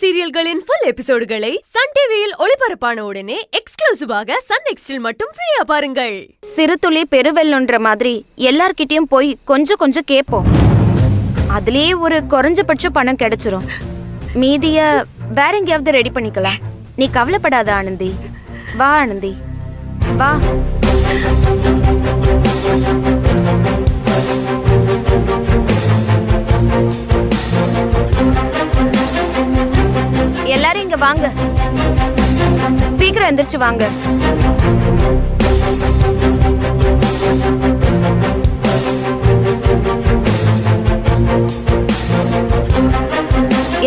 சீரியல்களின் full எபிசோடுகளை Sun டிவியில் ஒளிபரப்பான உடனே எக்ஸ்க்ளூசிவாக சன் நெக்ஸ்டில் மட்டும் ஃப்ரீயா பாருங்கள். சிறுதுளி பெருவெள்ளம்ன்ற மாதிரி எல்லார்கிட்டயும் போய் கொஞ்சம் கொஞ்சம் கேட்போம். அதுலயே ஒரு குறைஞ்சபட்ச பணம் கிடைச்சிரும். மீதிய வேற எங்கேயாவது ரெடி பண்ணிக்கலாம். நீ கவலைப்படாத ஆனந்தி. வா ஆனந்தி, வா. எல்லாரும் இங்க வாங்க, சீக்கிரம் எந்திரிச்சு வாங்க.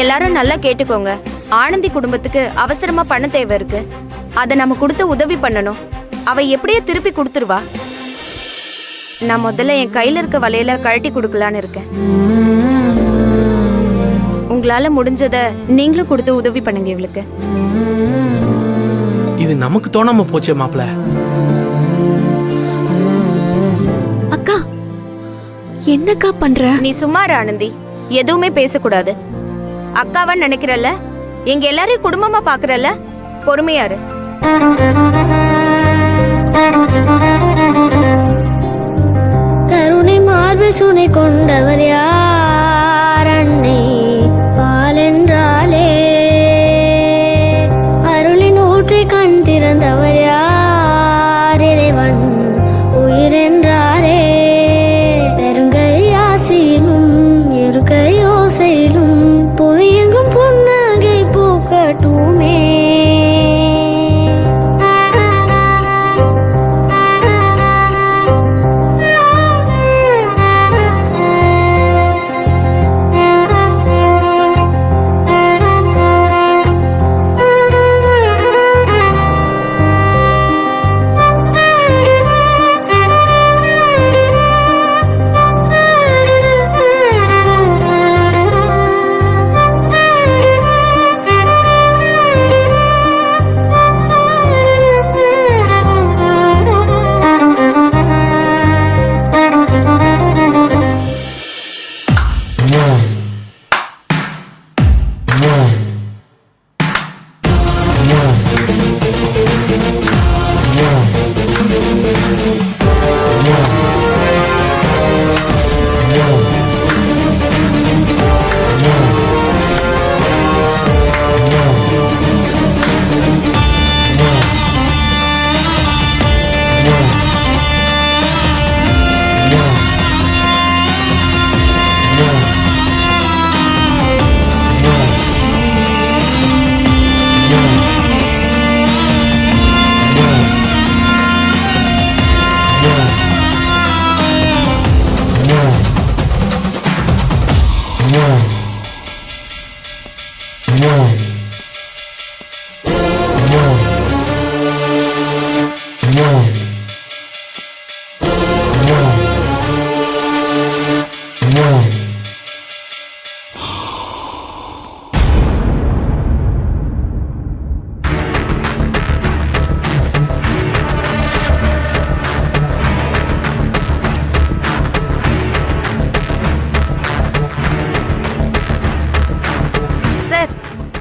எல்லாரும் நல்லா கேட்டுக்கோங்க. ஆனந்தி குடும்பத்துக்கு அவசரமா பணம் தேவை இருக்கு. அதை நம்ம கொடுத்து உதவி பண்ணணும். அவ எப்படியே திருப்பி கொடுத்துருவா. நான் முதல்ல என் கையில இருக்க வலையில கழட்டி கொடுக்கலான்னு இருக்கேன். உங்களால முடிஞ்சத நீங்களும் கொடுத்து உதவி பண்ணுங்க இவளுக்கு. இது நமக்கு தோணாம போச்சே மாப்ள. அக்கா, என்னக்கா பண்ற? நீ சும்மாரு ஆனந்தி, எதுவுமே பேசக்கூடாது. அக்காவா நினைக்கிறல்ல, எங்க எல்லாரையும் குடும்பமா பாக்குறல்ல, பொறுமையாரு. கருணை மார்பில் சுனை கொண்டவர் யார் அன்னை பாலென்றாலே, அருளின் ஊற்றி கண் திறந்தவர் யார் இறைவன் உயிரென்றாரே. பெருங்கை ஆசையிலும் இருக்கை யோசையிலும் புவியெங்கும் புன்னகை பூக்கட்டுமே.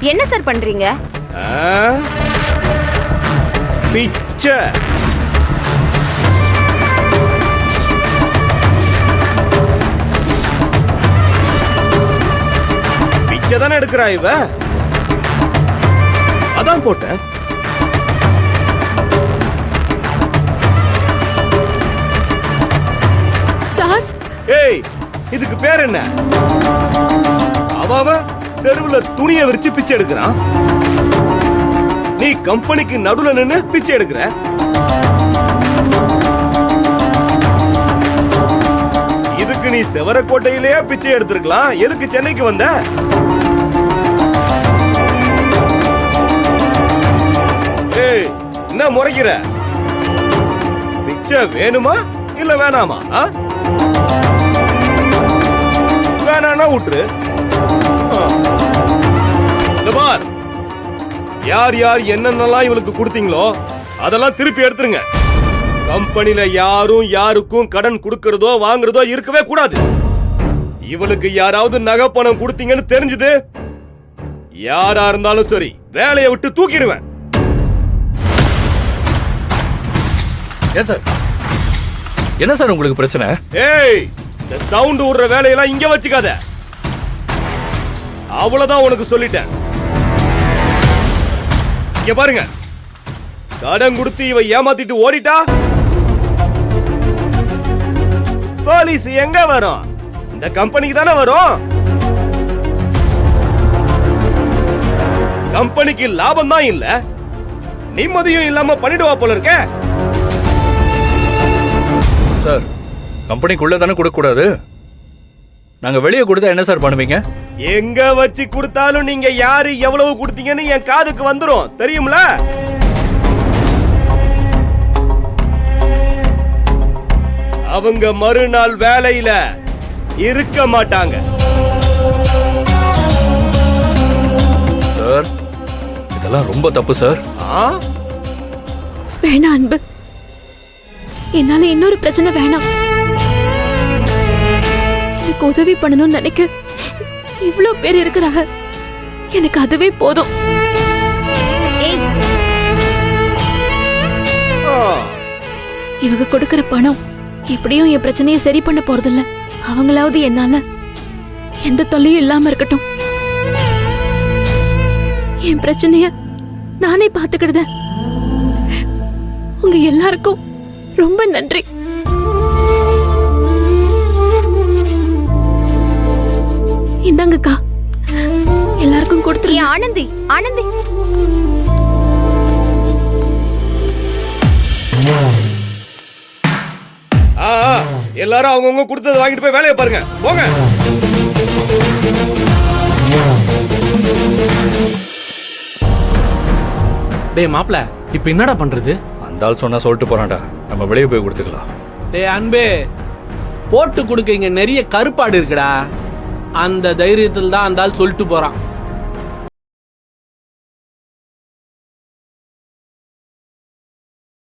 என்ன சார் பண்றீங்க? பிச்சை. பிச்சை தானே எடுக்கிறா இவ? அதான் போட்டேன். சார், ஏய், இதுக்கு பேர் என்ன? அவ தெருவுல துணியை விரிச்சு பிச்சை எடுக்கிறான். நீ கம்பெனிக்கு நடுவுல நின்னு பிச்சை எடுக்கிற. இதுக்கு நீ செவரக்கோட்டையிலேயே பிச்சை எடுத்திருக்கலாம். எதுக்கு சென்னைக்கு வந்த? ஏய், என்ன முறைக்கிற? பிச்சை வேணுமா இல்ல வேணாமா? வேணானா விட்டுரு. யார் யார் என்னென்னலாம் இவளுக்கு கொடுத்தீங்களோ அதெல்லாம் திருப்பி எடுத்துருங்க. கம்பெனில யாரும் யாருக்கும் கடன் கொடுக்கறதோ வாங்குறதோ இருக்கவே கூடாது. இவளுக்கு யாராவது நகை பணம் கொடுத்தீங்கன்னு தெரிஞ்சது யாரா இருந்தாலும் சரி வேலையை விட்டு தூக்கிடுவேன். ஏன் சார், என்ன சார் உங்களுக்கு பிரச்சனை? ஏய், இந்த சவுண்ட் விடுற வேலையெல்லாம் இங்க வச்சுக்காத. அவ்வளவுதான் உனக்கு சொல்லிட்டேன். இங்க பாருங்க, கடன் கொடுத்து இவ ஏமாத்திட்டு ஓடிட்டா போலீஸ் எங்க வரும்? இந்த கம்பெனிக்கு தானே வரும். கம்பெனிக்கு லாபம் தான் இல்ல, நிம்மதியும் இல்லாம பண்ணிடுவா போல இருக்க. சார், கம்பெனிக்குள்ள தானே கொடுக்க கூடாது. நாங்க வெளியே கொடுத்தா என்ன சார் பண்ணுவீங்க? எங்க வச்சு கொடுத்தாலும் நீங்க யாரு எவ்வளவு கொடுத்தீங்கன்னு என் காதுக்கு வந்துரும், தெரியும்ல? அவங்க மறுநாள் வேலையில இருக்க மாட்டாங்க. சார், இதெல்லாம் ரொம்ப தப்பு சார். வேணாம் அன்பு, என்னால இன்னொரு பிரச்சனை வேணாம். எனக்கு உதவி பண்ணணும்னு நினைக்க இவ்ளோ பேர் இருக்கிறாங்க, எனக்கு அதுவே போதும். இவங்க கொடுக்கிற பணம் எப்படியும் என் பிரச்சனையை சரி பண்ண போறதில்ல. அவங்களாவது என்னால எந்த தொல்லையும் இல்லாம இருக்கட்டும். என் பிரச்சனைய நானே பாத்துக்கிடுதேன். உங்க எல்லாருக்கும் ரொம்ப நன்றி. இந்தாங்கக்கா, எல்லாருக்கும் கொடுத்துரு. ஆனந்தி, ஆனந்தி, எல்லாரும் அவங்கவுங்க கொடுத்தது வாங்கிட்டு போய் வேலையை பாருங்க, போங்க. டேய் மாப்ள, இப்ப என்னடா பண்றது? அந்த ஆள் சொன்னா சொல்லிட்டு போறான்டா, நம்ம வெளியே போய் கொடுத்துக்கலாம். டேய் அன்பே, போட்டு கொடுக்க இங்க நிறைய கருப்பாடு இருக்குடா. அந்த தைரியத்தில் தான் அந்த ஆள் சொல்லிட்டு போறான்.